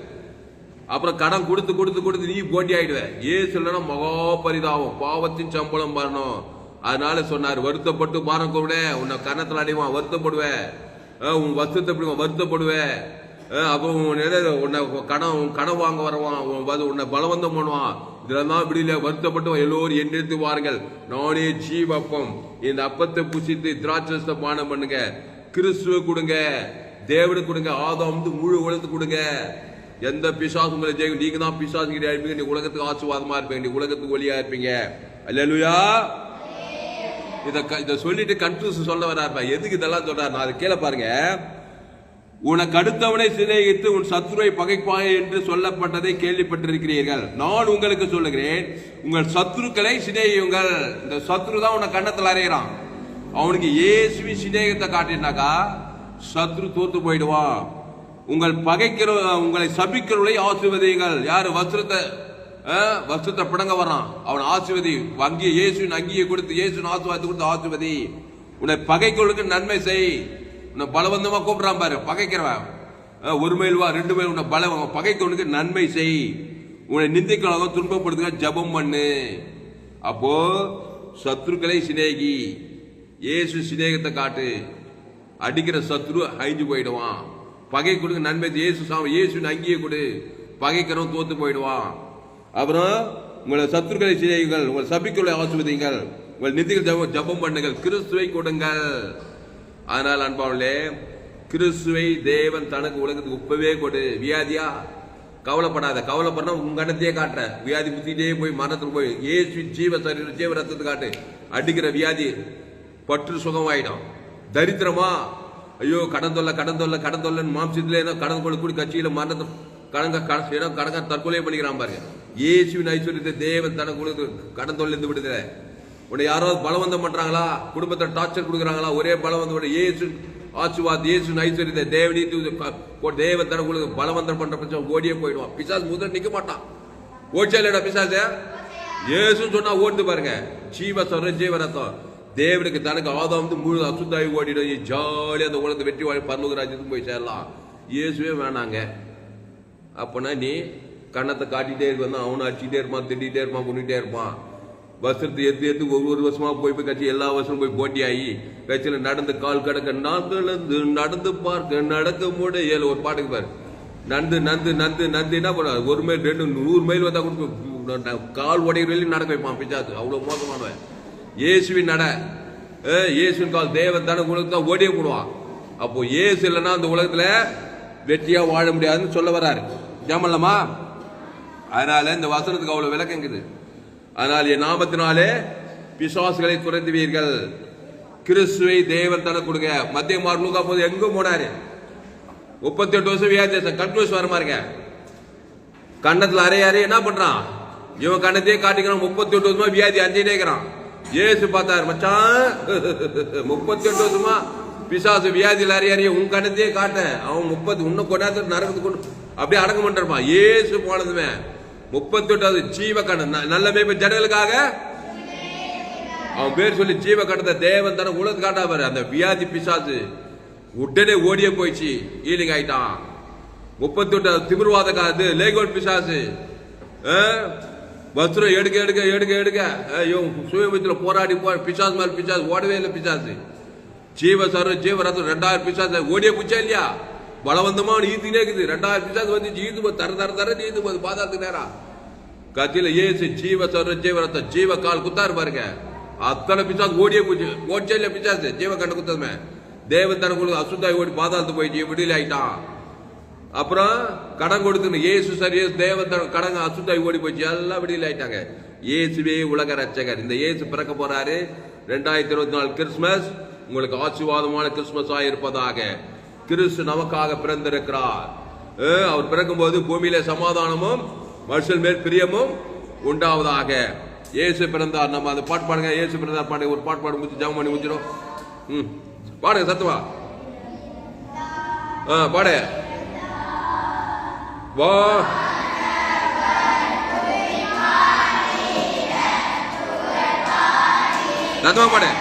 அப்புறம் கடன் கொடுத்து நீ போட்டி ஆயிடுவேன். ஏசு இல்லைன்னா மகா பரிதாபம், பாவத்தின் சம்பளம் வரணும். அதனால சொன்னார், வருத்தப்பட்டு பாரம் கூட உன்னை கன்னத்துல அடைவான், வருத்தப்படுவேன். உன் வசத்தை வருத்தப்படுவேன். அப்புறம் உன்னை கடன் வாங்க வருவான், உன்னை பலவந்தம் பண்ணுவான். இதெல்லாம் விடல, வருத்தப்பட்டு எல்லோரும் எண்ணெடுத்து வாருங்கள், நானே ஜீவப்பம். இந்த அப்பத்தை புசித்து திராட்சை பானம் பண்ணுங்க. கிறிஸ்துவ கொடுங்க, தேவனுக்கு கொடுங்க, ஆதாம் முழு உலகத்து கொடுங்க. எந்த பிசாசு உங்களை ஜெயிக்கும்? நீங்க தான் பிசாசு இருப்பீங்க. நீ உலகத்துக்கு ஆசீர்வாதமா இருப்பீங்க, நீ உலகத்துக்கு ஒளியா இருப்பீங்க. அல்லேலூயா. இதை சொல்லிட்டு கன்ஃபியூஸ் சொல்ல வர்றாருப்பா. எதுக்கு இதெல்லாம் சொல்றாரு? நான் அதை கீழே பாருங்க. உனக்கு அடுத்தவனை சிநேகித்து உன் சத்துருவை பகைப்பாய் என்று சொல்லப்பட்டதை கேள்விப்பட்டிருக்கிறீர்கள். நான் உங்களுக்கு சொல்லுகிறேன், உங்கள் சத்துருக்களை சிநேகியுங்கள். இந்த சத்துரு தான் உன்னை கண்ணத்தில் அறையிறான். அவனுக்கு இயேசுவின் சிநேகத்தை காட்டினாக்கா சத்ரு தோத்து போயிடுவான். உங்களை சபிக்கிறவர்களை ஆசீர்வதியுங்கள். யாரு வஸ்திரத்தை பிடங்க வர்றான் அவன் ஆசீர்வதி. அங்கே இயேசுவின் அங்கியை கொடுத்து இயேசுவின் ஆசீர்வாதத்தை கொடுத்து ஆசீர்வதி. உன்னை பகைக்கிறவர்களுக்கு நன்மை செய். உன்னை பலவந்தமா கூப்பிடுறான் பாரு பகைக்கிறவன். 1 மைல் வா 2 மைல் உன்னை பகைக்கிறவனுக்கு நன்மை செய். உன்னை நிந்திக்கிறவங்க துன்பப்படுத்துங்க, ஜபம் பண்ணு. அப்போ சத்ருக்களை சிநேகி, இயேசு சிநேகத்தை காட்டு. அடிக்கிற சத்ரு அழிஞ்சு போயிடுவான். பகை கொடுக்க நன்மை இயேசுவின் அங்கியை கொடு, பகைக்கிறவன் தோத்து போயிடுவான். அப்புறம் உங்களை சத்துருக்களை சிநேகியுங்கள், உங்கள் சபிக்களை ஆசீர்வதியுங்கள், உங்கள் நிதிகள் ஜபம் பண்ணுங்கள், கிறிஸ்துவை கொடுங்கள். அதனால் அன்பாவளே, கிறிஸ்துவை தேவன் தனக்கு உலகத்துக்கு உப்பவே கொடு. வியாதியா கவலைப்படாத, கவலைப்படா உங்க கண்ணத்தையே காட்டுற. வியாதி புத்திட்டே போய் மரணத்துக்கு போய் இயேசு ஜீவ ரத்தத்தை காட்டு. அடிக்கிற வியாதி பற்று சுகமாயிடும். தரித்திரமா ஐயோ கடன் தொல்லை மாம்சத்திலே கடன் கொள்ள கூடி கட்சியில மரணத்தை கடங்க தற்கொலை பண்ணிக்கிறான் பாருங்க. இயேசுவின் ஐஸ்வர்யத்தை தேவன் தனக்கு கடன் தொல்லை விடுதலை. உன்னை யாராவது பலவந்தம் பண்றாங்களா, குடும்பத்தை டார்ச்சர் கொடுக்குறாங்களா, ஒரே பலவந்தம் இயேசு ஆசீர்வாத் இயேசுவின் ஐஸ்வர்யத்தை தேவன் தனக்கு பலவந்தம் பண்ற பிரச்சனை ஓடியே போயிடுவான். பிசாசு முதல் நிக்க மாட்டான். ஓடிச்சா இல்லடா பிசாசு? இயேசு சொன்னா ஓடுது பாருங்க. ஜீவரத்தம் தேவனுக்கு தனக்கு ஆதாம் முழு அசுத்தாய் ஓடிடும். ஜாலியாக அந்த உலகத்தை வெற்றி வாழி பரலோக ராஜ்யத்துக்கு போய் சேரலாம். இயேசுவே வேணாங்க. அப்பனா நீ கண்ணத்தை காட்டிட்டே இருக்க, அவனை அடிச்சுட்டே இருப்பான், திட்டிகிட்டே இருப்பான், பண்ணிட்டே இருப்பான். வசனத்தை எடுத்து ஒவ்வொரு வருஷமா போய் கட்சி எல்லா வருஷமும் போய் போட்டியாகி கட்சியில நடந்து கால் கடக்க நடந்து பார்க்க நடக்க முடியல. ஒரு பாட்டுக்கு பாரு, நந்து என்ன பண்ண 1 மைல் 2 100 மைல் வந்தா கூட கால் உடையிற வரையும் நடக்க வைப்பான் பிச்சாது. அவ்வளவு மோசமானவன். இயேசுவின் நட, இயேசுவின் கால் தேவன் தானே உலகத்தை தான் ஓடியே போடுவான். அப்போ இயேசு இல்லைன்னா அந்த உலகத்துல வெற்றியா வாழ முடியாதுன்னு சொல்ல வர்றாரு. ஜாமல்லமா. அதனால இந்த வசனத்துக்கு அவ்வளவு விளக்கங்குது. அதனால் என் நாமத்தினாலே பிசாசுகளை துரத்துவீர்கள். கிறிஸ்துவை தேவன் தானே கொடுங்க. மத்திய மார்க் போது எங்கும் போனாரு. 38 வருஷம் வியாதியாசம் கன்ஃபியூஸ் வர மாதிரிங்க. கண்ணத்துல அறையாரு என்ன பண்றான்? இவன் கண்ணத்தையே காட்டிக்கிறான். 38 வருஷமா வியாதி அஞ்சிட்டே இருக்கிறான். ஏசு பார்த்தாரு, மச்சான் 38 வருஷமா பிசாசு வியாதியில் அறியாரிய உன் கண்ணத்தையே காட்ட. அவன் 30 இன்னும் கொண்டாந்து நரகத்துக்கு கொண்டு அப்படியே அடங்க பண்ணிருப்பான். ஏசு போனதுமே 38வது ஜீவ கண்ணன் நல்ல மேய்ப்பு ஜனங்களுக்காக அவன் பேர் சொல்லி ஜீவ கண்ணத்தை தேவன் தானே உலகத்து காட்டாரு. அந்த வியாதி பிசாசு உடனே ஓடியே போயிடுச்சு, ஈலிங் ஆயிட்டான். 38 திமிர்வாத காது லேகோட் பிசாசு வஸ்திரம் எடுக்க சுயமத்தில் போராடி பிசாசு மேல பிசாசு ஓடவே இல்லை. பிசாசு ஜீவரத்தம் 2000 பிசாசு ஓடியே போச்சா இல்லையா? பலவந்தமா ஈத்துனே இருக்குது. 2000 பிசாசு வந்து ஈத்து தர ஈத்து போது பாதாத்துக்கு நேரம் கத்தியில ஏசு ஜீவரத்தம் ஜீவ கால் குத்தாரு பாருங்க. அத்தனை பிசாசு ஓடியே போச்சு. ஓடிச்சா இல்லையா பிசாசு ஜீவ கண்ணு குத்ததுமே? தேவன் தனக்குள்ள அசுத்தாய் ஓடி பாதாளத்து போயிட்டு விடுதலை ஆயிட்டான். அப்புறம் கடன் கொடுத்து இயேசு சரியா தேவன் கடன் அசுத்தாய் ஓடி போயிடுச்சு, எல்லாம் விடுதலை ஆயிட்டாங்க. இயேசுவே உலக ரட்சகர். இந்த இயேசு பிறக்க போறாரு. 2024 கிறிஸ்துமஸ் உங்களுக்கு ஆசீர்வாதமான கிறிஸ்துமஸ் ஆயிருப்பதாக. கிறிஸ்து நமக்காக பிறந்திருக்கிறார். அவர் பிறக்கும் போது பூமியில சமாதானமும் மனுஷன் மேல் பிரியமும் உண்டாவதாக. இயேசு பிறந்தார். நம்ம அந்த பாட்டு பாடுங்க. இயேசு பிறந்தார் பாடு. ஒரு பாட்டு பாடு முடிச்சு ஜெபம் பண்ணி முடிச்சிடும். பாடுங்க சத்தமா. பாடு. வா சத்தமா பாடு.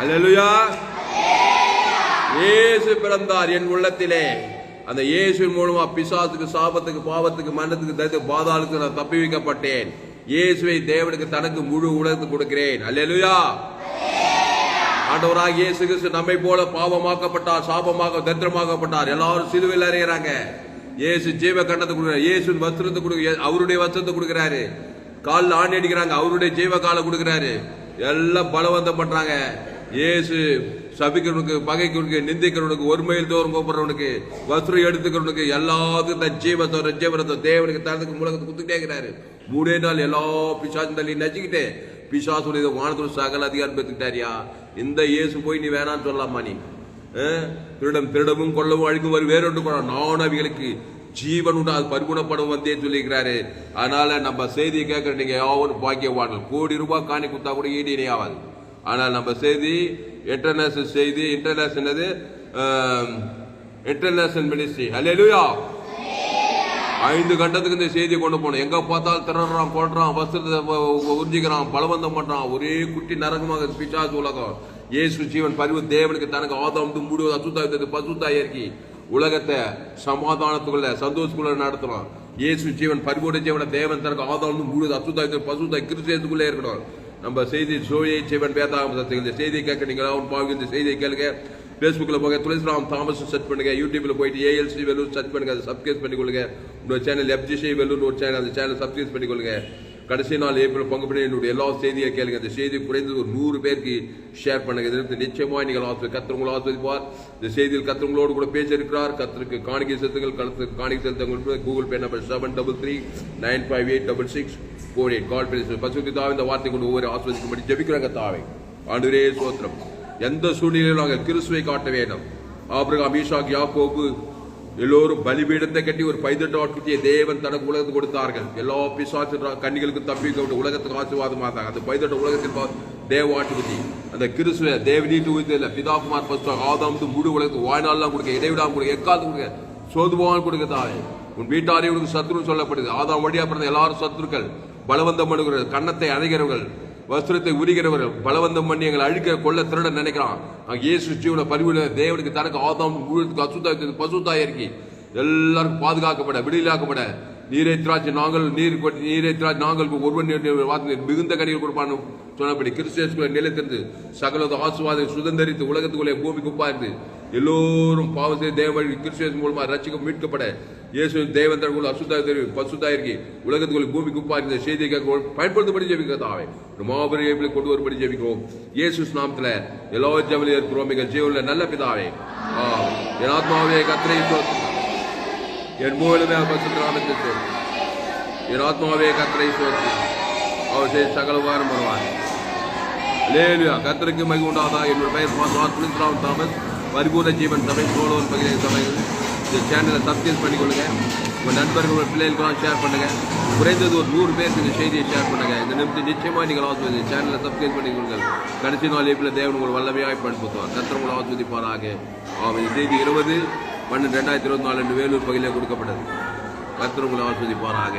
அல்லேலூயா. இயேசு பிறந்தார் என் உள்ளத்திலே. அந்த இயேசுவின் மூலமா பிசாசுக்கு, சாபத்துக்கு, பாவத்துக்கு, மரணத்துக்கு, தரித்திரத்துக்கு, பாதாளத்துக்கு நான் தப்பி வைக்கப்பட்டேன். இயேசுவை தேவனுக்கு தனக்கு முழு உலகத்துக்கு கொடுக்கிறேன். அல்லேலூயா. ஆண்டவராக இயேசு கிறிஸ்து நம்மை போல பாவமாக்கப்பட்டார், சாபமாக, தரித்திரமாக்கப்பட்டார். எல்லாரும் சிலுவையில் அறையிறாங்க. இயேசு ஜீவ கண்டத்தை கொடுக்கிறார். இயேசு வஸ்திரத்தை கொடுக்க, அவருடைய வஸ்திரத்தை கொடுக்கிறாரு. காலில் ஆணி அடிக்கிறாங்க, அவருடைய ஜீவ காலை கொடுக்கிறாரு. எல்லாம் பலவந்தம் பண்றாங்க. இயேசு சபிக்கிறவனுக்கு, பகைக்கிறவனுக்கு, நிந்திக்கிறவனுக்கு, ஒருமையில் தோறும் கூப்பிடுறவனுக்கு, வஸ்திரம் எடுத்துக்கிறவனுக்கு, எல்லாத்துக்கும் தன் ஜீவத்தை தேவனுக்கு தனதுக்கு முழக்கத்தை குத்துக்கிட்டே இருக்கிறாரு. 3 நாள் எல்லா பிசாசும் தள்ளி நச்சுக்கிட்டே பிசாசுடைய வானத்தோட சகல அதிகாரம் பெற்றுக்கிட்டாரியா. இந்த இயேசு போய் நீ வேணான்னு சொல்லலாமா? நீ திருடமும் கொள்ளவும் அழிக்கும் வரும் வேறொன்று கூட நான் அவைகளுக்கு ஜீவன் உண்டு, அது பரிகுணப்படும் வந்தே சொல்லிக்கிறாரு. அதனால நம்ம செய்தியை கேட்கற நீங்க யாரும் பாக்கியவான்கள். கோடி ரூபாய் காணி கொடுத்தா கூட ஈடு இணையாவது. ஆனால் நம்ம செய்தி இன்டர்நேஷனல் செய்தி, இன்டர்நேஷனல் மினிஸ்ட்ரி. அல்லேலூயா. 5 கண்டத்துக்கு இந்த செய்தியை கொண்டு போனோம். எங்க பார்த்தாலும் திறறான், போடுறான், வஸ்திரத்தை உறிஞ்சிக்கிறான், பலவந்தம் பண்றான். ஒரே குட்டி நரகமாக பிசாசு உலகம். இயேசு ஜீவன் பரிவு தேவனுக்கு தனக்கு ஆதாம் முழு அசுத்தாயத்துக்கு பசுத்தாய் இறக்கி உலகத்தை சமாதானத்துக்குள்ள சந்தோஷத்துக்குள்ள நடத்தலாம். இயேசு ஜீவன் பரிபூர்ண ஜீவன தேவன் தனக்கு ஆதாம் முழு அசுத்தாயத்துக்கு பசுத்தாய் கிறிஸ்துக்குள்ளே இருக்கணும். நம்ம செய்தி சோழியை செய்வன் வேதாகமத்தை இந்த செய்தியை கேட்க நீங்க இந்த செய்தியை கேளுங்க. Facebookல போங்க, துளசிராம் தாமஸ் சர்ச் பண்ணுங்க. யூடியூப்ல போயிட்டு ALC வெல்லூர் சர்ச் பண்ணுங்க, அதை சப்ஸ்கிரைப் பண்ணிக்கொள்ளுங்க. உங்களோட சேனல் FGC வெல்லூர் ஒரு சேனல், அந்த சேனல் சப்ஸ்கிரைப் பண்ணிக்கொள்ளுங்க. கடைசி நாள் ஏப்ரல் பங்கு பண்ணி என்னுடைய எல்லா செய்தியை கேளுங்க. அந்த செய்தி குறைந்தது ஒரு 100 பேருக்கு ஷேர் பண்ணுங்க. இதற்கு நிச்சயமாக நீங்கள் கர்த்தர் ஆஸ்வதிப்பார். இந்த செய்தியில் கர்த்தர்களோடு கூட பேசியிருக்கிறார். கர்த்தருக்கு காணிக்கை செலுத்துங்கள். கர்த்தருக்கு காணிக்கை செலுத்துங்கள். Google Pay number 733-958-6648. கால் பேச பசுத்தாவை இந்த வார்த்தை கொண்டு ஒவ்வொரு ஆஸ்வதிக்கும்படி ஜெபிக்கிறாங்க. தாவை ஆண்டவரே ஸ்தோத்திரம். எந்த சூழ்நிலையிலும் நாங்கள் கிறிஸ்துவை காட்ட வேண்டும். ஆபிரகாம், ஈசாக், யாக்கோபு எல்லோரும் பலிபீடத்தை கட்டி ஒரு 18 ஆட்டுக்குட்டியை தேவன் தனக்கு உலகத்துக்கு கொடுத்தார்கள். எல்லா பிசாசு கண்ணிகளுக்கு தப்பிக்க உலகத்துக்கு ஆசீர்வாதமாக அந்த 18 உலகத்தில் தேவ ஆட்டுக்குட்டி அந்த கிறிஸ்துவ தேவனீட்டு உயிர்த்தில பிதாகுமார் பசுவாக ஆதாமுக்கு முழு உலகத்துக்கு வாழ்நாள்லாம் கொடுக்க, இடைவிடாமல் கொடுக்க, எக்காலத்து கொடுக்க, சோதுபவான் கொடுக்க. தாய் உன் வீட்டாரியவர்களுக்கு சத்ருன்னு சொல்லப்படுது. ஆதாம் வழியா பிறந்த எல்லாரும் சத்துருக்கள், பலவந்தம் பண்ணுகிறது, கன்னத்தை அணைகிறவர்கள், வஸ்திரத்தை உரிகிறவர்கள், பலவந்தம் பண்ணி எங்களை அழிக்க கொள்ள திருட நினைக்கிறான். இயேசு ஜீவன பரிவுல தேவனுக்கு தனக்கு ஆதாம் முழுவதுக்கு அசுத்தாய் பசுத்தாய் இறக்கி எல்லாருக்கும் பாதுகாக்கப்பட, விடுதலாக்கப்பட, நீரை திராட்சை நாங்கள் நீரை திராட்சை நாங்கள் ஒருவன் மிகுந்த கனிகள் கொடுப்பான்னு சொன்னபடி கிறிஸ்துக்குள்ள நிலைத்திருந்து சகல ஆசுவாதை சுதந்திரித்து உலகத்துக்குள்ளே பூமி குப்பாயிருந்து எல்லோரும் பாவத்தை தேவ கிறிஸ்துவின் மூலமா ரட்சிக்க மீட்கப்பட இயேசு தேவந்தர்கள் பசுத்தாயிருக்கு உலகத்துக்குள்ள பூமி குப்பா இருந்த செய்தியை பயன்படுத்தபடி ஜெபிக்கிறதாவே மாபெரிய கொண்டு வரும்படி ஜெபிக்கிறோம் இயேசு நாமத்துல எல்லா ஜெபலையும் இருக்கிறோம் மிக ஜீவன்ல நல்ல பிதாவே. என் ஆத்மாவே கர்த்தரை ஸ்தோத்திரி, என் மூலமே பரிசுத்த நாமத்தை ஸ்தோத்திரி. என் ஆத்மாவே கர்த்தரை ஸ்தோத்திரி, அவர் செய்த சகல உபகாரம் வருவார். அல்லேலூயா. கர்த்தருக்கு மகிமை உண்டாதா. என்னோட பெயர் பாஸ்டர் தாமஸ், பரிபூர்ண ஜீவன் சபை சோழவன் பகுதியை சபைகள். இந்த சேனலை சப்ஸ்கிரைப் பண்ணிக்கொள்ளுங்க. உங்கள் நண்பர்கள் பிள்ளைகளுக்கெல்லாம் ஷேர் பண்ணுங்க. குறைந்தது ஒரு 100 பேருக்கு இந்த செய்தியை ஷேர் பண்ணுங்க. இந்த நிமிஷம் நிச்சயமா நீங்கள் ஆஸ்வதி சேனலை சப்ஸ்கிரைப் பண்ணிக்கொள்ளுங்கள். கடைசி நாள் ஏப்பில் தேவன் உங்கள் வல்லமையாய் பயன்படுத்துவார். கர்த்தர் உங்களை ஆஸ்வதிப்பாராக. இந்த செய்தி 20/12/2024 வேலூர் பகுதியில் கொடுக்கப்பட்டது. கர்த்தர் உங்களை ஆஸ்வதிப்பாராக.